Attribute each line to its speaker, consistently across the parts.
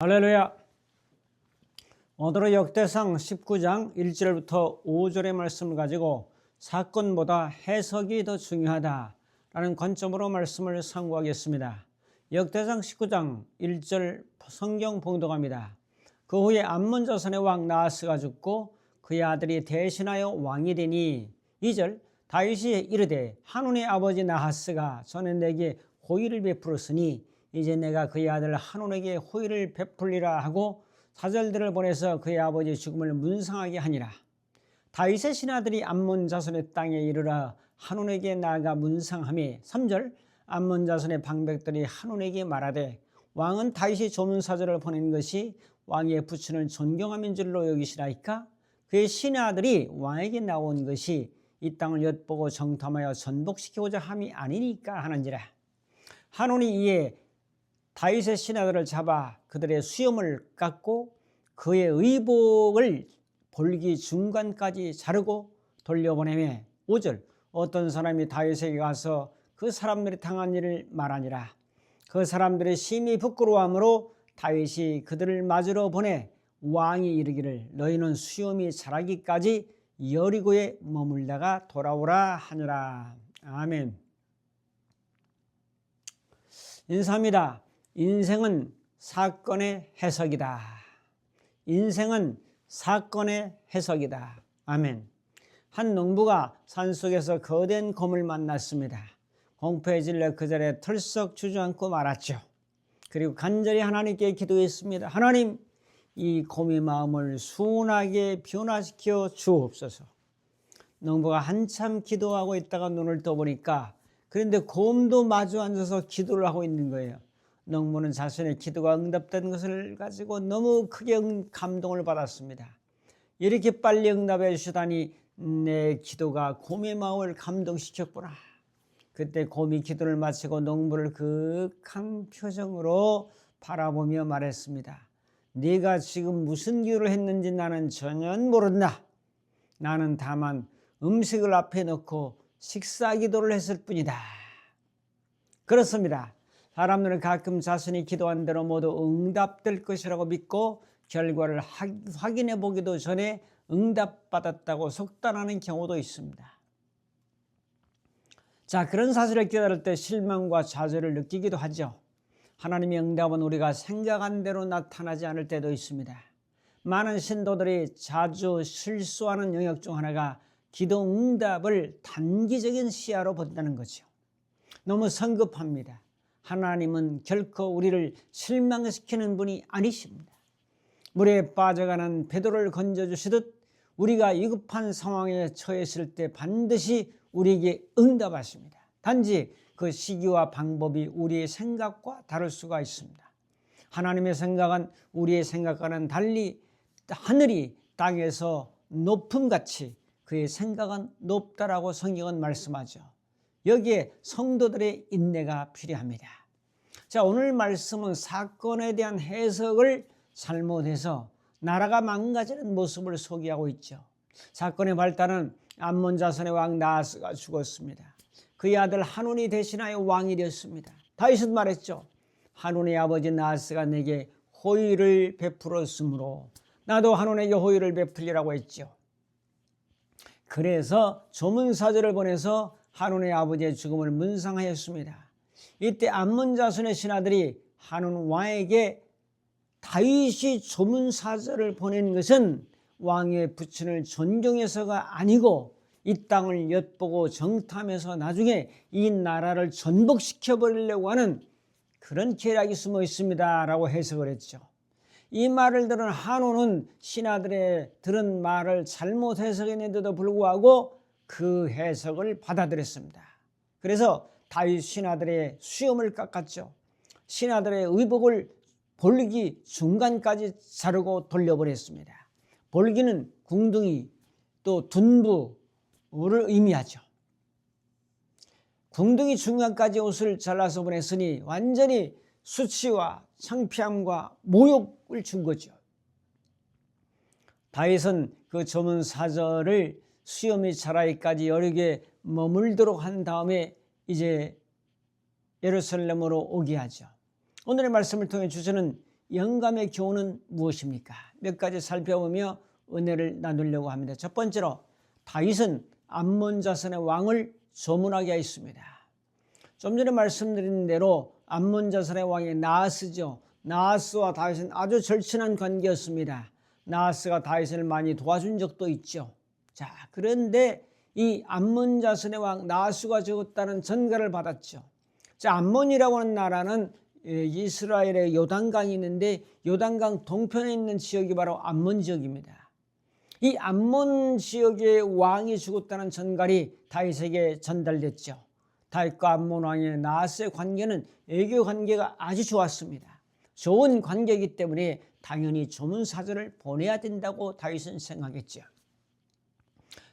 Speaker 1: 할렐루야. 오늘은 역대상 19장 1절부터 5절의 말씀을 가지고 사건보다 해석이 더 중요하다라는 관점으로 말씀을 상고하겠습니다. 역대상 19장 1절 성경 봉독합니다. 그 후에 암몬 자손의 왕 나하스가 죽고 그의 아들이 대신하여 왕이 되니 2절 다윗이 이르되 한온의 아버지 나하스가 전에 내게 호의를 베풀었으니 이제 내가 그의 아들 한온에게 호의를 베풀리라 하고 사절들을 보내서 그의 아버지의 죽음을 문상하게 하니라. 다윗의 신하들이 암몬 자손의 땅에 이르러 한온에게 나아가 문상하며 3절 암몬 자손의 방백들이 한온에게 말하되 왕은 다윗이 조문사절을 보낸 것이 왕의 부친을 존경함인 줄로 여기시나이까? 그의 신하들이 왕에게 나온 것이 이 땅을 엿보고 정탐하여 전복시키고자 함이 아니니까 하는지라. 한온이 이에 다윗의 신하들을 잡아 그들의 수염을 깎고 그의 의복을 볼기 중간까지 자르고 돌려보내며 5절 어떤 사람이 다윗에게 가서 그 사람들이 당한 일을 말하니라. 그 사람들이 심히 부끄러워하므로 다윗이 그들을 맞으러 보내 왕이 이르기를 너희는 수염이 자라기까지 여리고에 머물다가 돌아오라 하니라. 아멘. 인사합니다. 인생은 사건의 해석이다. 인생은 사건의 해석이다. 아멘. 한 농부가 산속에서 거대한 곰을 만났습니다. 공포에 질려 그 자리에 털썩 주저앉고 말았죠. 그리고 간절히 하나님께 기도했습니다. 하나님, 이 곰의 마음을 순하게 변화시켜 주옵소서. 농부가 한참 기도하고 있다가 눈을 떠보니까 그런데 곰도 마주 앉아서 기도를 하고 있는 거예요. 농부는 자신의 기도가 응답된 것을 가지고 너무 크게 감동을 받았습니다. 이렇게 빨리 응답해 주시다니 내 기도가 곰의 마음을 감동시켰구나. 그때 곰이 기도를 마치고 농부를 극한 표정으로 바라보며 말했습니다. 네가 지금 무슨 기도를 했는지 나는 전혀 모른다. 나는 다만 음식을 앞에 놓고 식사 기도를 했을 뿐이다. 그렇습니다. 사람들은 가끔 자신이 기도한 대로 모두 응답될 것이라고 믿고 결과를 확인해 보기도 전에 응답받았다고 속단하는 경우도 있습니다. 자, 그런 사실을 깨달을 때 실망과 좌절을 느끼기도 하죠. 하나님의 응답은 우리가 생각한 대로 나타나지 않을 때도 있습니다. 많은 신도들이 자주 실수하는 영역 중 하나가 기도 응답을 단기적인 시야로 본다는 거죠. 너무 성급합니다. 하나님은 결코 우리를 실망시키는 분이 아니십니다. 물에 빠져가는 베드로를 건져주시듯 우리가 위급한 상황에 처했을 때 반드시 우리에게 응답하십니다. 단지 그 시기와 방법이 우리의 생각과 다를 수가 있습니다. 하나님의 생각은 우리의 생각과는 달리 하늘이 땅에서 높음같이 그의 생각은 높다라고 성경은 말씀하죠. 여기에 성도들의 인내가 필요합니다. 자, 오늘 말씀은 사건에 대한 해석을 잘못해서 나라가 망가지는 모습을 소개하고 있죠. 사건의 발단은 암몬 자손의 왕 나하스가 죽었습니다. 그의 아들 한온이 대신하여 왕이 되었습니다. 다윗은 말했죠. 한온의 아버지 나하스가 내게 호의를 베풀었으므로 나도 한온에게 호의를 베풀리라고 했죠. 그래서 조문사절을 보내서 한온의 아버지의 죽음을 문상하였습니다. 이때 암몬 자손의 신하들이 한온 왕에게 다윗이 조문사절을 보낸 것은 왕의 부친을 존경해서가 아니고 이 땅을 엿보고 정탐해서 나중에 이 나라를 전복시켜 버리려고 하는 그런 계략이 숨어 있습니다 라고 해석을 했죠. 이 말을 들은 한온은 신하들의 들은 말을 잘못 해석했는데도 불구하고 그 해석을 받아들였습니다. 그래서 다윗 신하들의 수염을 깎았죠. 신하들의 의복을 볼기 중간까지 자르고 돌려보냈습니다. 볼기는 궁둥이 또 둔부를 의미하죠. 궁둥이 중간까지 옷을 잘라서 보냈으니 완전히 수치와 창피함과 모욕을 준 거죠. 다윗은 그 조문사절을 수염이 자라기까지 여러 개 머물도록 한 다음에 이제 예루살렘으로 오게 하죠. 오늘의 말씀을 통해 주시는 영감의 교훈은 무엇입니까? 몇 가지 살펴보며 은혜를 나누려고 합니다. 첫 번째로 다윗은 암몬 자손의 왕을 조문하게 했습니다. 좀 전에 말씀드린 대로 암몬 자손의 왕이 나하스죠. 나하스와 다윗은 아주 절친한 관계였습니다. 나하스가 다윗을 많이 도와준 적도 있죠. 자, 그런데 이 암몬 자손의 왕 나하스가 죽었다는 전가를 받았죠. 자, 암몬이라고 하는 나라는 이스라엘의 요단강이 있는데 요단강 동편에 있는 지역이 바로 암몬 지역입니다. 이 암몬 지역의 왕이 죽었다는 전갈이 다윗에게 전달됐죠. 다윗과 암몬 왕의 나하스의 관계는 애교 관계가 아주 좋았습니다. 좋은 관계이기 때문에 당연히 조문사절을 보내야 된다고 다윗은 생각했죠.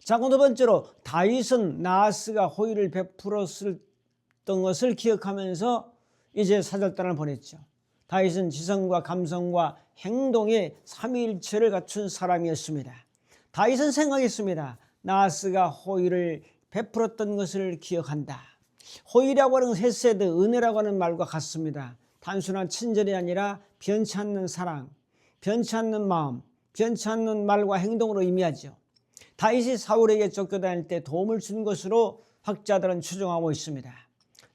Speaker 1: 자, 두 번째로 다윗은 나하스가 호의를 베풀었던 것을 기억하면서 이제 사절단을 보냈죠. 다윗은 지성과 감성과 행동의 삼위일체를 갖춘 사람이었습니다. 다윗은 생각했습니다. 나하스가 호의를 베풀었던 것을 기억한다. 호의라고 하는 헤세드, 은혜라고 하는 말과 같습니다. 단순한 친절이 아니라 변치 않는 사랑, 변치 않는 마음, 변치 않는 말과 행동으로 의미하죠. 다윗이 사울에게 쫓겨다닐 때 도움을 준 것으로 학자들은 추정하고 있습니다.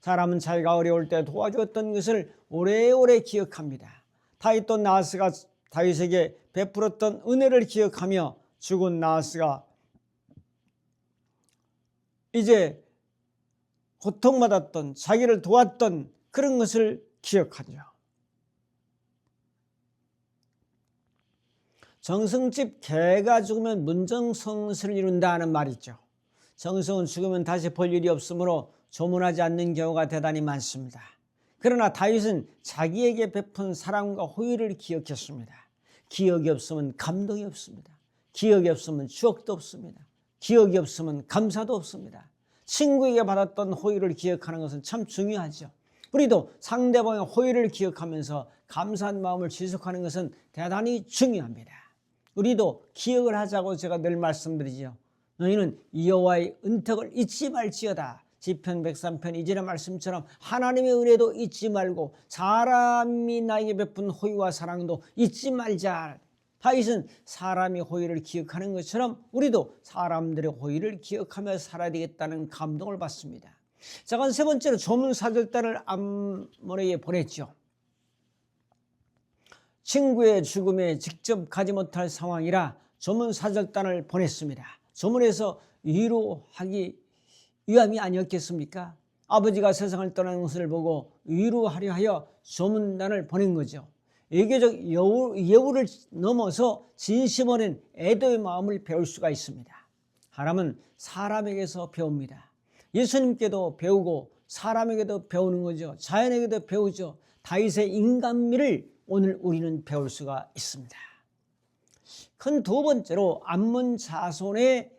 Speaker 1: 사람은 자기가 어려울 때 도와주었던 것을 오래오래 기억합니다. 다윗도 나하스가 다윗에게 베풀었던 은혜를 기억하며 죽은 나하스가 이제 고통받았던 자기를 도왔던 그런 것을 기억하죠. 정승집 개가 죽으면 문정성스를 이룬다는 말이 있죠. 정승은 죽으면 다시 볼 일이 없으므로 조문하지 않는 경우가 대단히 많습니다. 그러나 다윗은 자기에게 베푼 사랑과 호의를 기억했습니다. 기억이 없으면 감동이 없습니다. 기억이 없으면 추억도 없습니다. 기억이 없으면 감사도 없습니다. 친구에게 받았던 호의를 기억하는 것은 참 중요하죠. 우리도 상대방의 호의를 기억하면서 감사한 마음을 지속하는 것은 대단히 중요합니다. 우리도 기억을 하자고 제가 늘 말씀드리죠. 너희는 여호와의 은택을 잊지 말지어다. 시편 103편 2절의 말씀처럼 하나님의 은혜도 잊지 말고 사람이 나에게 베푼 호의와 사랑도 잊지 말자. 다윗은 사람의 호의를 기억하는 것처럼 우리도 사람들의 호의를 기억하며 살아야 되겠다는 감동을 받습니다. 자, 세 번째로 조문사절단을 암몬에게 보냈죠. 친구의 죽음에 직접 가지 못할 상황이라 조문사절단을 보냈습니다. 조문에서 위로하기 위함이 아니었겠습니까? 아버지가 세상을 떠나는 것을 보고 위로하려 하여 조문단을 보낸 거죠. 외교적 예우를 넘어서 진심 어린 애도의 마음을 배울 수가 있습니다. 사람은 사람에게서 배웁니다. 예수님께도 배우고 사람에게도 배우는 거죠. 자연에게도 배우죠. 다윗의 인간미를 오늘 우리는 배울 수가 있습니다. 큰 두 번째로 암몬 자손의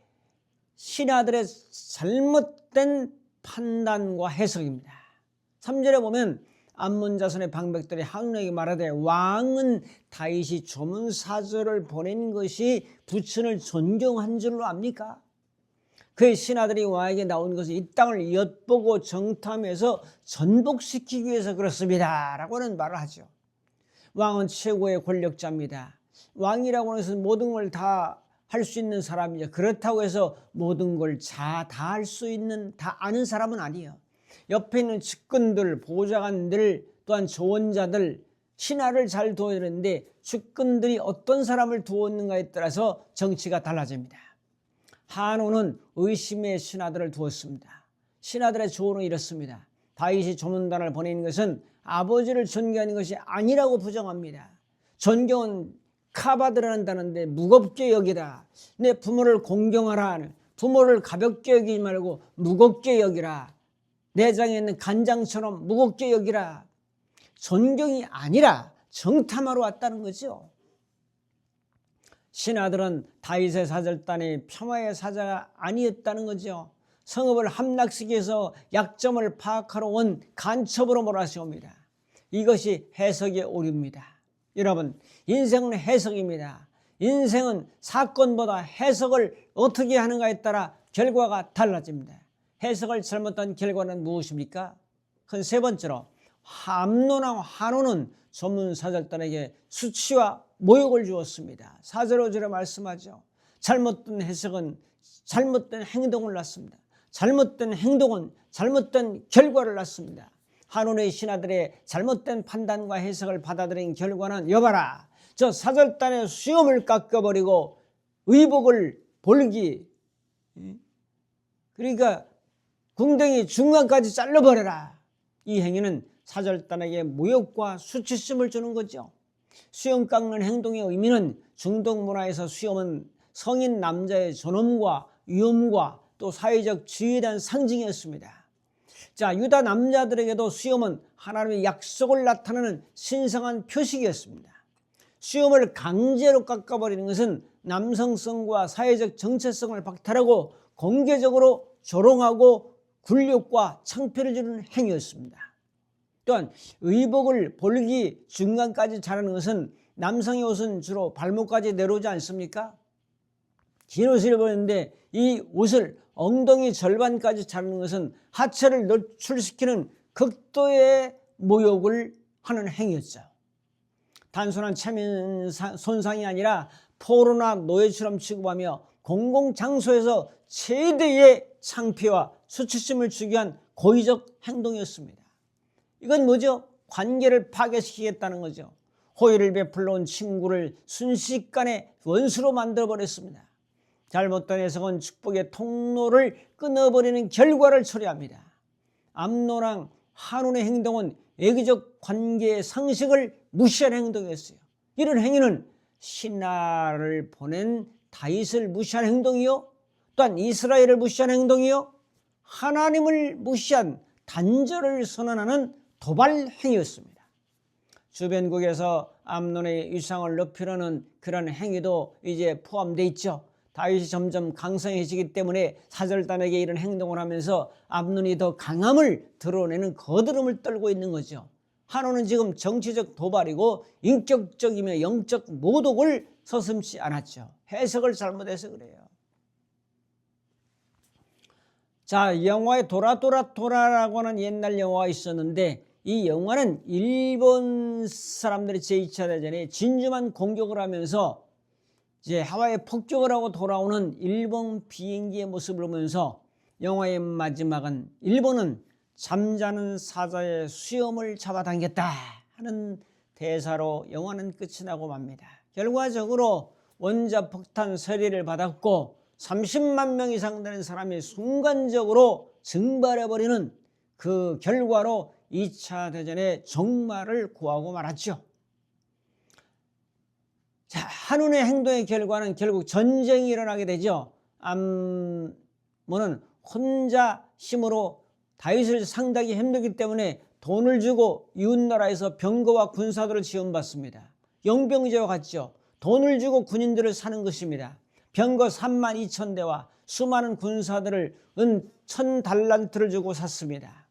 Speaker 1: 신하들의 잘못된 판단과 해석입니다. 3절에 보면 암몬 자손의 방백들이 항로에게 말하되 왕은 다윗이 조문사절을 보낸 것이 부친을 존경한 줄로 압니까? 그의 신하들이 왕에게 나온 것은 이 땅을 엿보고 정탐해서 전복시키기 위해서 그렇습니다 라고 하는 말을 하죠. 왕은 최고의 권력자입니다. 왕이라고 하는 것은 모든 걸 다 할 수 있는 사람이죠. 그렇다고 해서 모든 걸 다 할 수 있는, 다 아는 사람은 아니에요. 옆에 있는 측근들, 보좌관들, 또한 조언자들, 신하를 잘 도와주는데 측근들이 어떤 사람을 두었는가에 따라서 정치가 달라집니다. 한온은 의심의 신하들을 두었습니다. 신하들의 조언은 이렇습니다. 다윗이 조문단을 보내는 것은 아버지를 존경하는 것이 아니라고 부정합니다. 존경은 카바드를 한다는데 무겁게 여기라. 내 부모를 공경하라. 부모를 가볍게 여기지 말고 무겁게 여기라. 내장에 있는 간장처럼 무겁게 여기라. 존경이 아니라 정탐하러 왔다는 거죠. 신하들은 다윗의 사절단이 평화의 사자가 아니었다는 거죠. 성읍을 함락시키기 위해서 약점을 파악하러 온 간첩으로 몰아세웁니다. 이것이 해석의 오류입니다. 여러분, 인생은 해석입니다. 인생은 사건보다 해석을 어떻게 하는가에 따라 결과가 달라집니다. 해석을 잘못한 결과는 무엇입니까? 큰 세 번째로 암논하고 한온은 소문사절단에게 수치와 모욕을 주었습니다. 4절 5절에 말씀하죠. 잘못된 해석은 잘못된 행동을 낳습니다. 잘못된 행동은 잘못된 결과를 낳습니다. 한온의 신하들의 잘못된 판단과 해석을 받아들인 결과는 여봐라, 저 사절단의 수염을 깎아버리고 의복을 볼기, 그러니까 궁뎅이 중간까지 잘라버려라. 이 행위는 사절단에게 모욕과 수치심을 주는 거죠. 수염 깎는 행동의 의미는 중동 문화에서 수염은 성인 남자의 존엄과 위엄과 또 사회적 지위에 대한 상징이었습니다. 자, 유다 남자들에게도 수염은 하나님의 약속을 나타내는 신성한 표식이었습니다. 수염을 강제로 깎아버리는 것은 남성성과 사회적 정체성을 박탈하고 공개적으로 조롱하고 굴욕과 창피를 주는 행위였습니다. 또한 의복을 볼기 중간까지 자르는 것은 남성의 옷은 주로 발목까지 내려오지 않습니까? 긴 옷을 입었는데 이 옷을 엉덩이 절반까지 자르는 것은 하체를 노출시키는 극도의 모욕을 하는 행위였죠. 단순한 체면 손상이 아니라 포로나 노예처럼 취급하며 공공장소에서 최대의 창피와 수치심을 주기 위한 고의적 행동이었습니다. 이건 뭐죠? 관계를 파괴시키겠다는 거죠. 호의를 베풀러 온 친구를 순식간에 원수로 만들어버렸습니다. 잘못된 해석은 축복의 통로를 끊어버리는 결과를 초래합니다. 암논왕 한온의 행동은 애기적 관계의 상식을 무시한 행동이었어요. 이런 행위는 신하를 보낸 다윗을 무시한 행동이요, 또한 이스라엘을 무시한 행동이요, 하나님을 무시한 단절을 선언하는 도발 행위였습니다. 주변국에서 암논의 위상을 높이려는 그런 행위도 이제 포함되어 있죠. 다윗이 점점 강성해지기 때문에 사절단에게 이런 행동을 하면서 암논이 더 강함을 드러내는 거드름을 떨고 있는 거죠. 한온은 지금 정치적 도발이고 인격적이며 영적 모독을 서슴지 않았죠. 해석을 잘못해서 그래요. 자, 영화에 도라라고 하는 옛날 영화가 있었는데 이 영화는 일본 사람들이 제2차 대전에 진주만 공격을 하면서 이제 하와이에 폭격을 하고 돌아오는 일본 비행기의 모습을 보면서 영화의 마지막은 일본은 잠자는 사자의 수염을 잡아당겼다 하는 대사로 영화는 끝이 나고 맙니다. 결과적으로 원자폭탄 세례를 받았고 30만 명 이상 되는 사람이 순간적으로 증발해버리는 그 결과로 2차 대전의 종말을 구하고 말았죠. 자, 한온의 행동의 결과는 결국 전쟁이 일어나게 되죠. 암몬은 혼자 힘으로 다윗을 상대하기 힘들기 때문에 돈을 주고 이웃나라에서 병거와 군사들을 지원받습니다. 영병제와 같죠. 돈을 주고 군인들을 사는 것입니다. 병거 32,000대와 수많은 군사들을 은 1000달란트를 주고 샀습니다.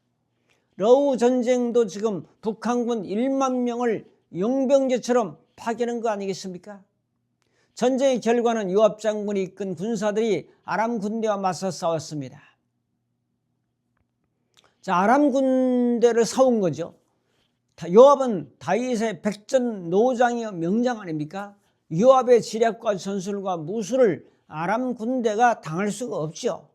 Speaker 1: 러우 전쟁도 지금 북한군 1만 명을 용병제처럼 파견한 거 아니겠습니까? 전쟁의 결과는 요압 장군이 이끈 군사들이 아람 군대와 맞서 싸웠습니다. 자, 아람 군대를 싸운 거죠. 요압은 다윗의 백전 노장이요 명장 아닙니까? 요압의 지략과 전술과 무술을 아람 군대가 당할 수가 없죠.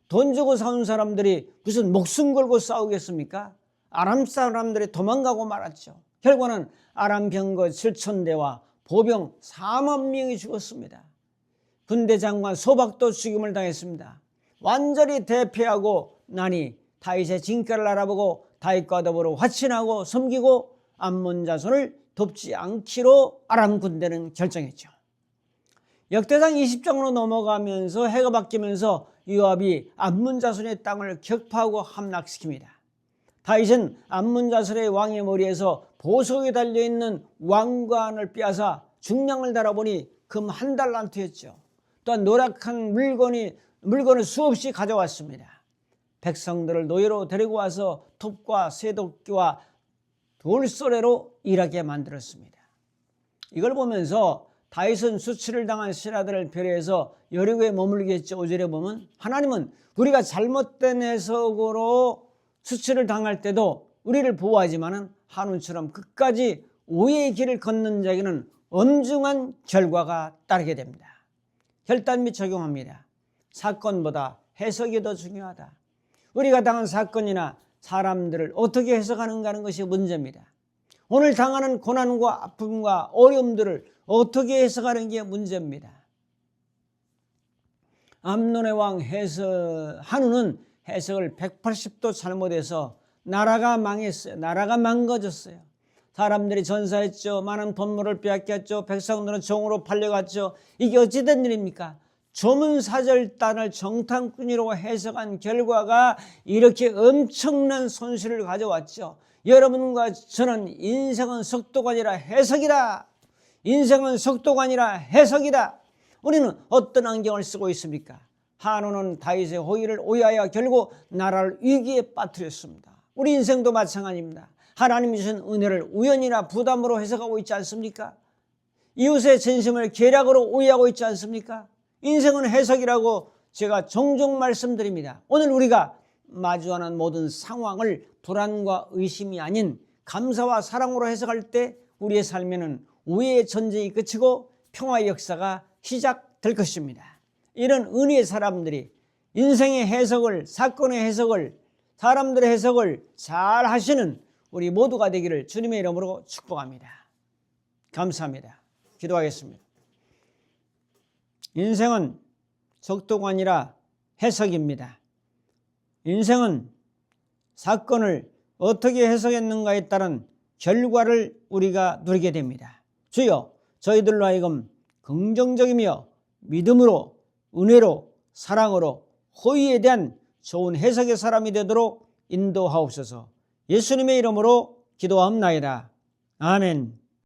Speaker 1: 돈 주고 사온 사람들이 무슨 목숨 걸고 싸우겠습니까? 아람 사람들이 도망가고 말았죠. 결과는 아람 병거 7,000대와 보병 4만 명이 죽었습니다. 군대 장관 소박도 죽임을 당했습니다. 완전히 대패하고 나니 다윗의 진가를 알아보고 다윗과 더불어 화친하고 섬기고 암몬 자손을 돕지 않기로 아람 군대는 결정했죠. 역대상 20장으로 넘어가면서 해가 바뀌면서 요압이 암몬 자손의 땅을 격파하고 함락시킵니다. 다윗은 암몬 자손의 왕의 머리에서 보석에 달려있는 왕관을 빼앗아 중량을 달아보니 금 1달란트였죠. 또한 노력한 물건을 수없이 가져왔습니다. 백성들을 노예로 데리고 와서 톱과 쇠도끼와 돌소래로 일하게 만들었습니다. 이걸 보면서 다윗은 수치를 당한 신하들을 배려해서 여리고에 머물겠죠. 5절에 보면 하나님은 우리가 잘못된 해석으로 수치를 당할 때도 우리를 보호하지만은 한온처럼 끝까지 오해의 길을 걷는 자에게는 엄중한 결과가 따르게 됩니다. 결단 및 적용합니다. 사건보다 해석이 더 중요하다. 우리가 당한 사건이나 사람들을 어떻게 해석하는가 하는 것이 문제입니다. 오늘 당하는 고난과 아픔과 어려움들을 어떻게 해석하는 게 문제입니다. 암논의 왕 한우는 해석을 180도 잘못해서 나라가 망했어요. 나라가 망가졌어요. 사람들이 전사했죠. 많은 돈물을 빼앗겼죠. 백성들은 종으로 팔려갔죠. 이게 어찌 된 일입니까? 조문사절단을 정탐꾼이라고 해석한 결과가 이렇게 엄청난 손실을 가져왔죠. 여러분과 저는 인생은 속도가 아니라 해석이다. 인생은 속도가 아니라 해석이다. 우리는 어떤 안경을 쓰고 있습니까? 한우는 다윗의 호의를 오해하여 결국 나라를 위기에 빠뜨렸습니다. 우리 인생도 마찬가지입니다. 하나님이 주신 은혜를 우연이나 부담으로 해석하고 있지 않습니까? 이웃의 진심을 계략으로 오해하고 있지 않습니까? 인생은 해석이라고 제가 종종 말씀드립니다. 오늘 우리가 마주하는 모든 상황을 불안과 의심이 아닌 감사와 사랑으로 해석할 때 우리의 삶에는 오해의 전쟁이 그치고 평화의 역사가 시작될 것입니다. 이런 은혜의 사람들이 인생의 해석을, 사건의 해석을, 사람들의 해석을 잘 하시는 우리 모두가 되기를 주님의 이름으로 축복합니다. 감사합니다. 기도하겠습니다. 인생은 속도가 아니라 해석입니다. 인생은 사건을 어떻게 해석했는가에 따른 결과를 우리가 누리게 됩니다. 주여, 저희들로 하여금 긍정적이며 믿음으로, 은혜로, 사랑으로, 호의에 대한 좋은 해석의 사람이 되도록 인도하옵소서. 예수님의 이름으로 기도하옵나이다. 아멘.